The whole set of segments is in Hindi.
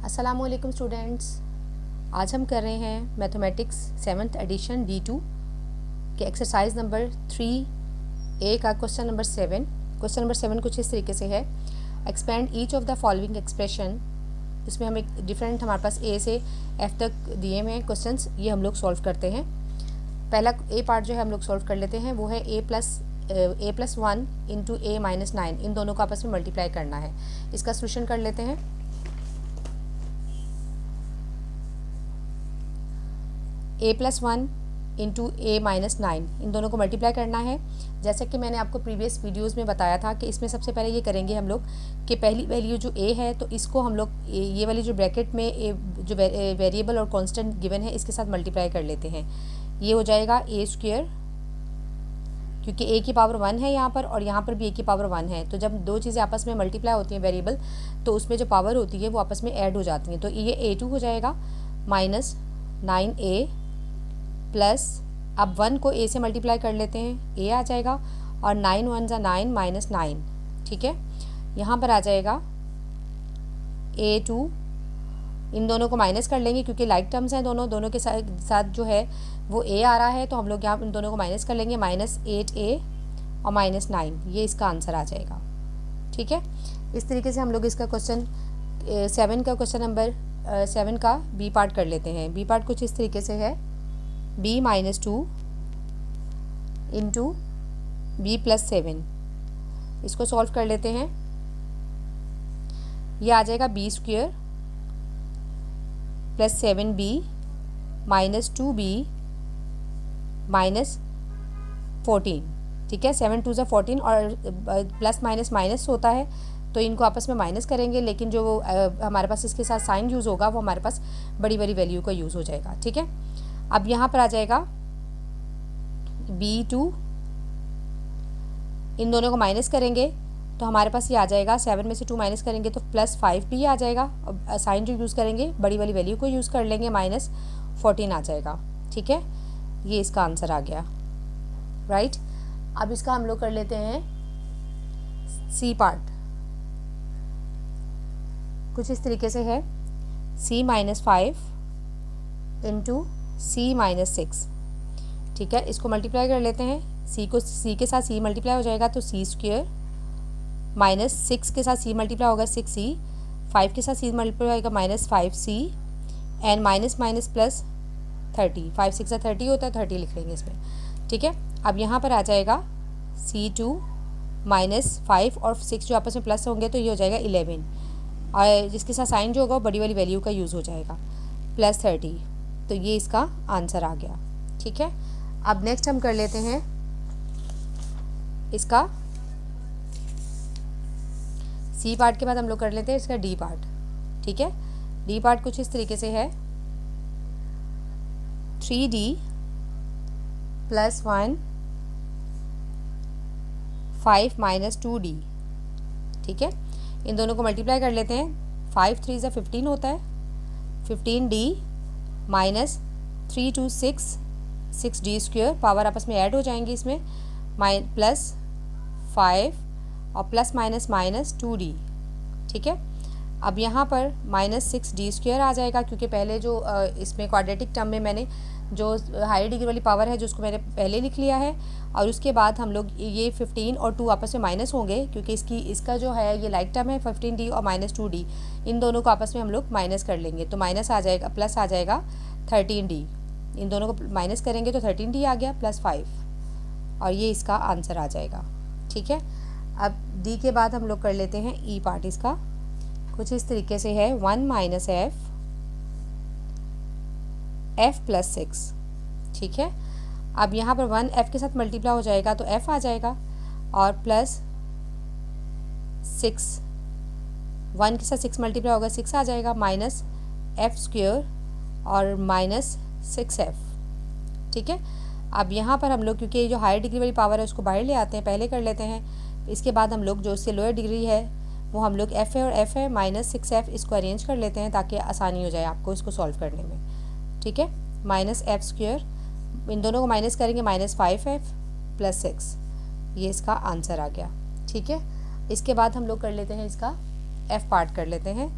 अस्सलामुअलैकुम स्टूडेंट्स, आज हम कर रहे हैं मैथमेटिक्स 7th एडिशन D2 के एक्सरसाइज नंबर 3A का क्वेश्चन नंबर 7। क्वेश्चन नंबर 7 कुछ इस तरीके से है, expand each of the following expression. इसमें हम एक डिफरेंट हमारे पास A से F तक दिए हुए हैं क्वेश्चंस, ये हम लोग सॉल्व करते हैं। पहला A पार्ट जो है हम लोग सॉल्व कर लेते हैं, वो है a+1 इंटू a-9, इन दोनों को आपस में मल्टीप्लाई करना है। इसका सोल्यूशन कर लेते हैं। a+1 इंटू a-9, इन दोनों को मल्टीप्लाई करना है। जैसे कि मैंने आपको प्रीवियस वीडियोस में बताया था कि इसमें सबसे पहले ये करेंगे हम लोग कि पहली वैल्यू जो a है तो इसको हम लोग ये वाली जो ब्रैकेट में जो वेरिएबल और कांस्टेंट गिवन है इसके साथ मल्टीप्लाई कर लेते हैं। ये हो जाएगा a², क्योंकि a की पावर 1 है यहाँ पर और यहाँ पर भी a की पावर 1 है। तो जब दो चीज़ें आपस में मल्टीप्लाई होती हैं वेरिएबल, तो उसमें जो पावर होती है वो आपस में ऐड हो जाती हैं। तो ये a2 हो जाएगा माइनस 9a प्लस, अब 1 को a से मल्टीप्लाई कर लेते हैं, a आ जाएगा और 9 1 ज़ा 9 माइनस 9, ठीक है। यहाँ पर आ जाएगा a2, इन दोनों को माइनस कर लेंगे क्योंकि लाइक टर्म्स हैं दोनों के साथ जो है वो a आ रहा है, तो हम लोग यहाँ इन दोनों को माइनस कर लेंगे, माइनस 8a और माइनस 9, ये इसका आंसर आ जाएगा, ठीक है। इस तरीके से हम लोग इसका क्वेश्चन 7 का क्वेश्चन नंबर 7 का बी पार्ट कर लेते हैं। बी पार्ट कुछ इस तरीके से है, b-2 इंटू b+7, इसको सॉल्व कर लेते हैं। ये आ जाएगा b² plus 7b minus 2b minus 14, ठीक है। 7 2 ज़ा 14 और प्लस माइनस माइनस होता है तो इनको आपस में माइनस करेंगे, लेकिन जो हमारे पास इसके साथ साइन यूज़ होगा वो हमारे पास बड़ी बड़ी वैल्यू का यूज़ हो जाएगा, ठीक है। अब यहाँ पर आ जाएगा b2, इन दोनों को माइनस करेंगे तो हमारे पास ये आ जाएगा, 7 में से 2 माइनस करेंगे तो प्लस 5b आ जाएगा। अब साइन जो यूज़ करेंगे बड़ी वाली वैल्यू को यूज़ कर लेंगे, माइनस 14 आ जाएगा, ठीक है। ये इसका आंसर आ गया, राइट। अब इसका हम लोग कर लेते हैं सी पार्ट। कुछ इस तरीके से है, c-5 इंटू c-6, ठीक है। इसको मल्टीप्लाई कर लेते हैं, c के साथ c मल्टीप्लाई हो जाएगा तो c² माइनस 6 के साथ c मल्टीप्लाई होगा 6c, 5 के साथ c मल्टीप्लाई होगा minus 5c and minus minus plus 30, 5 6 30 होता है, 30 लिख लेंगे इसमें, ठीक है। अब यहाँ पर आ जाएगा c2 माइनस 5 और 6 जो आपस में प्लस होंगे तो ये हो जाएगा 11, और जिसके साथ साइन जो होगा वो बड़ी वाली वैल्यू का यूज़ हो जाएगा, प्लस 30। तो ये इसका आंसर आ गया, ठीक है। अब नेक्स्ट हम कर लेते हैं इसका सी पार्ट के बाद हम लोग कर लेते हैं इसका डी पार्ट, ठीक है। डी पार्ट कुछ इस तरीके से है, 3d प्लस 1 5 माइनस 2d, ठीक है। इन दोनों को मल्टीप्लाई कर लेते हैं, 5 3 ज़ा 15 होता है, 15d माइनस 3 2 6d², पावर आपस में ऐड हो जाएंगी इसमें, प्लस 5 और प्लस माइनस माइनस 2d, ठीक है। अब यहाँ पर माइनस 6d² आ जाएगा क्योंकि पहले जो इसमें क्वाड्रेटिक टर्म में मैंने जो हायर डिग्री वाली पावर है जो उसको मैंने पहले लिख लिया है, और उसके बाद हम लोग ये 15 और 2 आपस में माइनस होंगे क्योंकि इसका जो है ये लाइक टर्म है, 15d और माइनस 2d, इन दोनों को आपस में हम लोग माइनस कर लेंगे तो माइनस आ जाएगा, प्लस आ जाएगा 13d, इन दोनों को माइनस करेंगे तो 13d आ गया प्लस 5, और ये इसका आंसर आ जाएगा, ठीक है। अब डी के बाद हम लोग कर लेते हैं ई पार्ट। इसका कुछ इस तरीके से है, 1 माइनस f प्लस 6, ठीक है। अब यहाँ पर 1 f के साथ मल्टीप्लाई हो जाएगा तो f आ जाएगा और प्लस 6, 1 के साथ 6 मल्टीप्लाई होगा 6 आ जाएगा, माइनस f² और माइनस 6f, ठीक है। अब यहाँ पर हम लोग क्योंकि जो हायर डिग्री वाली पावर है उसको बाहर ले आते हैं, पहले कर लेते हैं। इसके बाद हम लोग जो इससे लोअर डिग्री है वो हम लोग f है और f है, माइनस 6f, इसको अरेंज कर लेते हैं ताकि आसानी हो जाए आपको इसको सॉल्व करने में, ठीक है। माइनस f², इन दोनों को माइनस करेंगे, माइनस 5f प्लस 6, ये इसका आंसर आ गया, ठीक है। इसके बाद हम लोग कर लेते हैं इसका f पार्ट कर लेते हैं,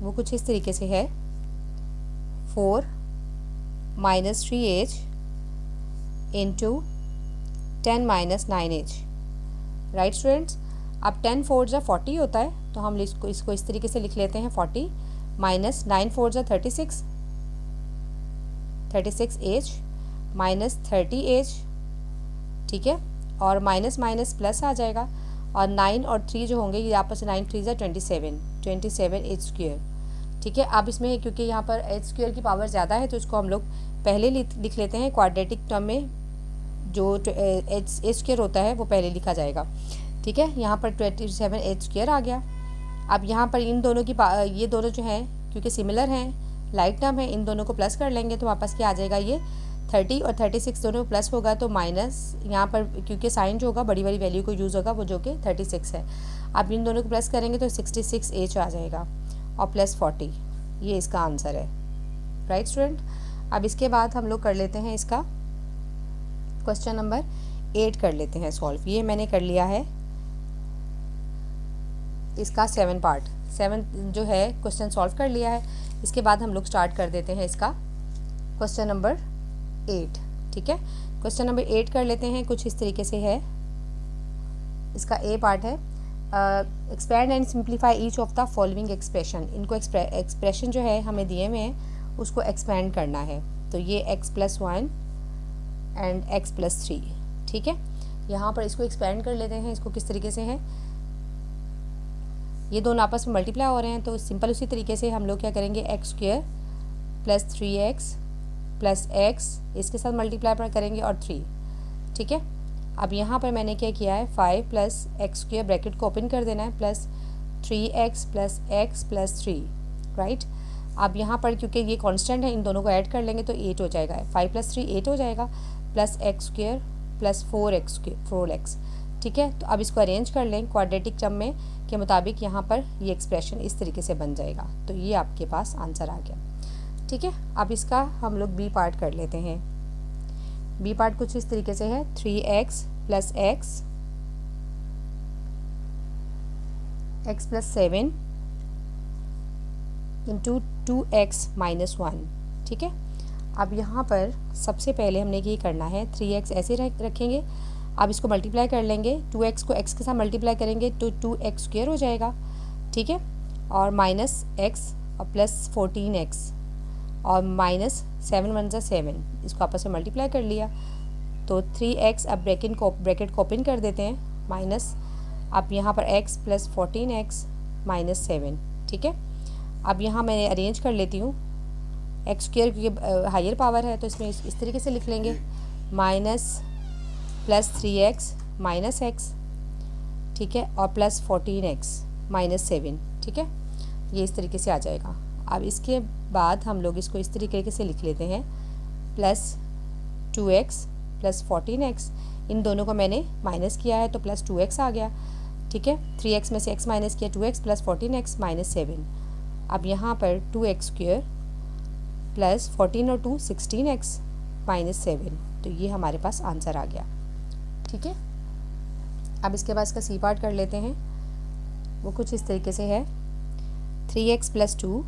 वो कुछ इस तरीके से है 4 minus 3h into 10 minus 9h। Right students, अब 10 4 जा 40 होता है, तो हम इसको इस तरीके से लिख लेते हैं 40 माइनस 9 4 जा 36h माइनस 30h, ठीक है, और माइनस माइनस प्लस आ जाएगा, और 9 और 3 जो होंगे ये आपस में 9 3 जा 27h स्क्वेयर, ठीक है। अब इसमें क्योंकि यहाँ पर h स्क्वेयर की पावर ज़्यादा है तो इसको हम लोग पहले लिख लेते हैं क्वाड्रेटिक टर्म में, जो h स्क्वेयर होता है वो पहले लिखा जाएगा, ठीक है। यहाँ पर 27h स्क्वेयर आ गया। अब यहाँ पर इन दोनों की ये दोनों जो हैं क्योंकि सिमिलर हैं, लाइक टर्म है, इन दोनों को प्लस कर लेंगे तो वापस क्या आ जाएगा, ये 30 और 36 दोनों प्लस होगा तो माइनस, यहाँ पर क्योंकि साइन जो होगा बड़ी वाली वैल्यू को यूज़ होगा वो जो कि 36 है। अब इन दोनों को प्लस करेंगे तो 66h आ जाएगा और प्लस 40, ये इसका आंसर है। राइट स्टूडेंट, अब इसके बाद हम लोग कर लेते हैं इसका क्वेश्चन नंबर 8 कर लेते हैं सॉल्व। ये मैंने कर लिया है इसका 7 जो है क्वेश्चन सॉल्व कर लिया है। इसके बाद हम लोग स्टार्ट कर देते हैं इसका क्वेश्चन नंबर 8, ठीक है। क्वेश्चन नंबर 8 कर लेते हैं, कुछ इस तरीके से है। इसका ए पार्ट है expand and simplify each of the following expression. इनको एक्सप्रेशन जो है हमें दिए हुए हैं उसको एक्सपैंड करना है, तो ये x+1 एंड x+3, ठीक है। यहाँ पर इसको एक्सपैंड कर लेते हैं। इसको किस तरीके से है, ये दोनों आपस में मल्टीप्लाई हो रहे हैं तो सिंपल उसी तरीके से हम लोग क्या करेंगे, x² + 3x + x इसके साथ मल्टीप्लाई करेंगे और 3, ठीक है। अब यहाँ पर मैंने क्या किया है 5 + x² ब्रैकेट को ओपन कर देना है प्लस 3x + x + 3, राइट। अब यहाँ पर क्योंकि ये कांस्टेंट है इन दोनों को ऐड कर लेंगे तो 8 हो जाएगा, 5 + 3 8 हो जाएगा, प्लस x² + 4x, ठीक है। तो अब इसको अरेंज कर लें क्वाड्रेटिक टर्म में के मुताबिक, यहाँ पर ये एक्सप्रेशन इस तरीके से बन जाएगा, तो ये आपके पास आंसर आ गया, ठीक है। अब इसका हम लोग बी पार्ट कर लेते हैं। बी पार्ट कुछ इस तरीके से है 3x + x + 7 इंटू 2x - 1, ठीक है। अब यहाँ पर सबसे पहले हमने ये करना है 3x ऐसे रखेंगे, अब इसको मल्टीप्लाई कर लेंगे, 2x को x के साथ मल्टीप्लाई करेंगे तो 2x² हो जाएगा, ठीक है, और माइनस x और प्लस 14x और माइनस 7 1 जा 7, इसको आपस में मल्टीप्लाई कर लिया तो 3x। अब ब्रैकेट को ओपन कर देते हैं माइनस, अब यहाँ पर x + 14x - 7, ठीक है। अब यहाँ मैं अरेंज कर लेती हूँ x² क्योंकि हायर पावर है तो इसमें इस तरीके से लिख लेंगे माइनस प्लस 3x - x, ठीक है, और प्लस 14x - 7, ठीक है, ये इस तरीके से आ जाएगा। अब इसके बाद हम लोग इसको इस तरीके से लिख लेते हैं प्लस 2x + 14x, इन दोनों को मैंने माइनस किया है तो प्लस 2x आ गया, ठीक है। 3x में से x माइनस किया 2x + 14x - 7। अब यहाँ पर 2x² + 14 और 2 16x - 7, तो ये हमारे पास आंसर आ गया, ठीक है। अब इसके बाद इसका सी पार्ट कर लेते हैं, वो कुछ इस तरीके से है 3x + 2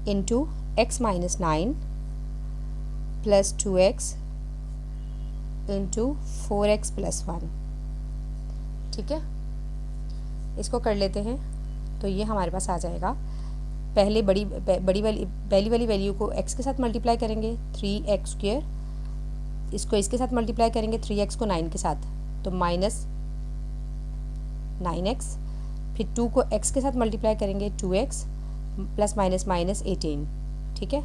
into x - 9 + 2x into 4x + 1, ठीक है। इसको कर लेते हैं तो ये हमारे पास आ जाएगा। पहले पहली वाली वैल्यू को x के साथ मल्टीप्लाई करेंगे 3x², इसको इसके साथ मल्टीप्लाई करेंगे 3x को 9 के साथ तो माइनस 9x, फिर 2 को x के साथ मल्टीप्लाई करेंगे 2x प्लस माइनस माइनस 18, ठीक है,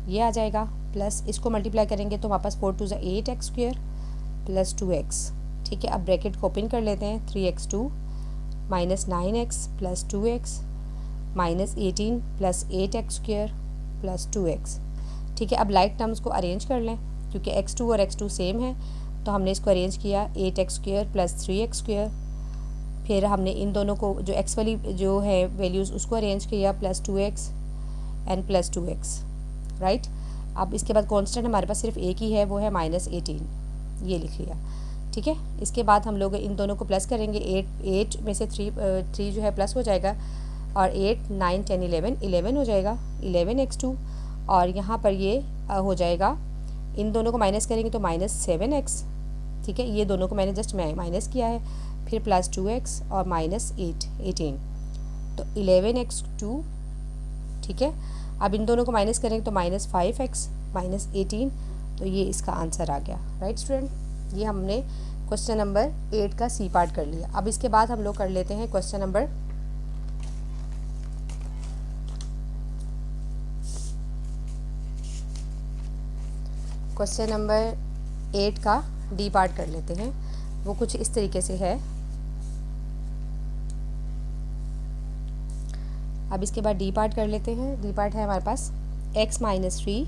ये आ जाएगा। प्लस इसको मल्टीप्लाई करेंगे तो वापस 4 2 8x² + 2x, ठीक है। अब ब्रैकेट को ओपन कर लेते हैं 3x2 - 9x + 2x -18 + 8x² + 2x, ठीक है। अब लाइक टर्म्स को अरेंज कर लें क्योंकि x2 और x2 सेम है तो हमने इसको अरेंज किया 8x² + 3x², फिर हमने इन दोनों को जो x वाली जो है वैल्यूज़ उसको अरेंज किया plus 2x and plus 2x, right. अब इसके बाद कांस्टेंट हमारे पास सिर्फ एक ही है, वो है -18, ये लिख लिया, ठीक है। इसके बाद हम लोग इन दोनों को प्लस करेंगे, 8 में से 3 जो है प्लस हो जाएगा और 8 9 10 11 11 हो जाएगा 11x2 और यहाँ पर ये हो जाएगा, इन दोनों को माइनस करेंगे तो -7x, ठीक है, ये दोनों को मैंने जस्ट माइनस किया है, फिर +2x और -18 तो 11x2, ठीक है। अब इन दोनों को माइनस करेंगे तो -5x -18 तो ये इसका आंसर आ गया। राइट स्टूडेंट, ये हमने क्वेश्चन नंबर 8 का सी पार्ट कर लिया। अब इसके बाद हम लोग कर लेते हैं क्वेश्चन नंबर 8 का डी पार्ट कर लेते हैं। वो कुछ इस तरीके से है। अब इसके बाद डी पार्ट कर लेते हैं। डी पार्ट है हमारे पास x - 3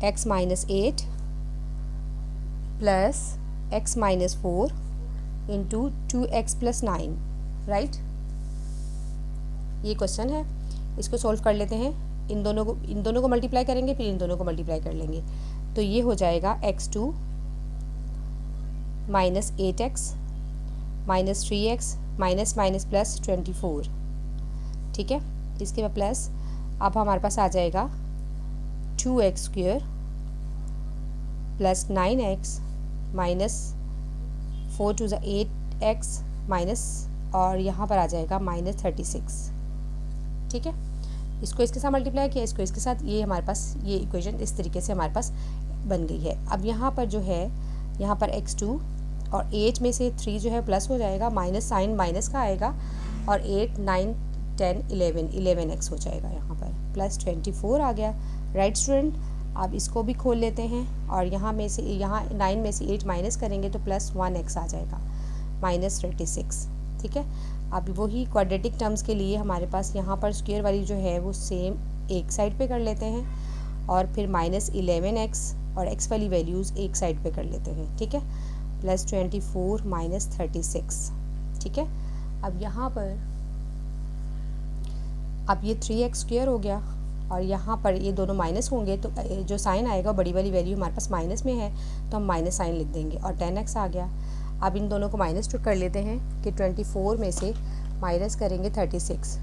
x - 8 plus x - 4 into 2x + 9। Right, ये क्वेश्चन है, इसको सॉल्व कर लेते हैं। इन दोनों को मल्टीप्लाई करेंगे, फिर इन दोनों को मल्टीप्लाई कर लेंगे तो ये हो जाएगा x2 - 8x - 3x minus minus plus 24, ठीक है। इसके बाद प्लस अब हमारे पास आ जाएगा 2x² plus 9x minus 4 × 8x minus और यहाँ पर आ जाएगा -36, ठीक है। इसको इसके साथ मल्टीप्लाई किया, इसको इसके साथ, ये हमारे पास ये इक्वेशन इस तरीके से हमारे पास बन गई है। अब यहाँ पर जो है, यहाँ पर x2 और 8 में से 3 जो है प्लस हो जाएगा, माइनस साइन माइनस का आएगा और 8 9 10 11x हो जाएगा, यहाँ पर प्लस 24 आ गया। राइट स्टूडेंट, अब इसको भी खोल लेते हैं और यहाँ में से, यहाँ 9 में से 8 माइनस करेंगे तो प्लस 1x आ जाएगा -36, ठीक है। अब वही क्वाड्रेटिक टर्म्स के लिए हमारे पास यहाँ पर स्क्वायर वाली जो है वो सेम एक साइड पे कर लेते हैं और फिर -11x और x वाली वैल्यूज़ एक साइड पे कर लेते हैं, ठीक है। प्लस 24 -36, ठीक है। अब यहाँ पर अब ये 3x² हो गया और यहाँ पर ये दोनों माइनस होंगे तो जो साइन आएगा बड़ी वाली वैल्यू हमारे पास माइनस में है तो हम माइनस साइन लिख देंगे और 10x आ गया। अब इन दोनों को माइनस कर लेते हैं कि 24 में से माइनस करेंगे 36,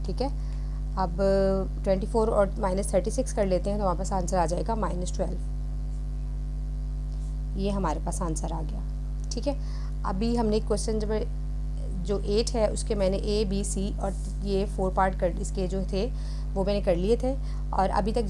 ठीक है। अब 24 और -36 कर लेते हैं तो हमारे पास आंसर आ जाएगा -12, ये हमारे पास आंसर आ गया, ठीक है। अभी हमने क्वेश्चन जो 8 है उसके मैंने A B C और ये 4 पार्ट कर, इसके जो थे वो मैंने कर लिए थे और अभी तक